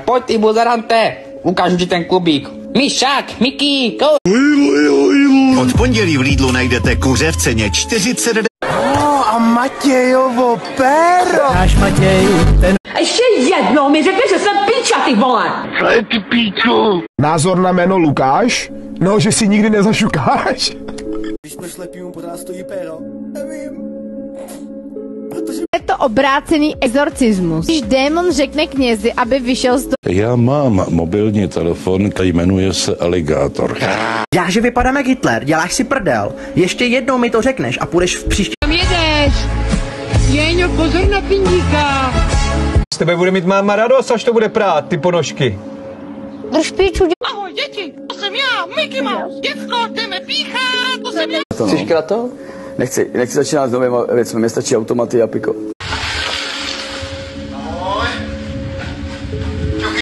Pojď ty buzerante, ukážu ti ten klubík. Myšák, Mickey, go! Od pondělí v Lidlu najdete kuře v ceně 49. A Matějovo péro! Náš Matěj, ten... A ještě jednou mi řekli, že jsem píča, ty vole! Co je ty píču? Názor na jméno Lukáš? No, že si nikdy nezašukáš. Když preslepím, pořád stojí péro. Nevím. Je to obrácený exorcismus. Když démon řekne knězi, aby vyšel z Já mám mobilní telefon, který jmenuje se Aligátor. Já, že vypadám jak Hitler, děláš si prdel. Ještě jednou mi to řekneš a půjdeš v příští... Tam jedeš! Jeňo, pozor na pindíka! Z tebe bude mít máma radost, až to bude prát, ty ponožky. Drž píču, Ahoj, děti, to jsem já, Mickey Mouse. Děcko, jdeme píchat, to jsem já. Chceš krato? Nechci začínat s novými věcmi, mě stačí automaty a piko.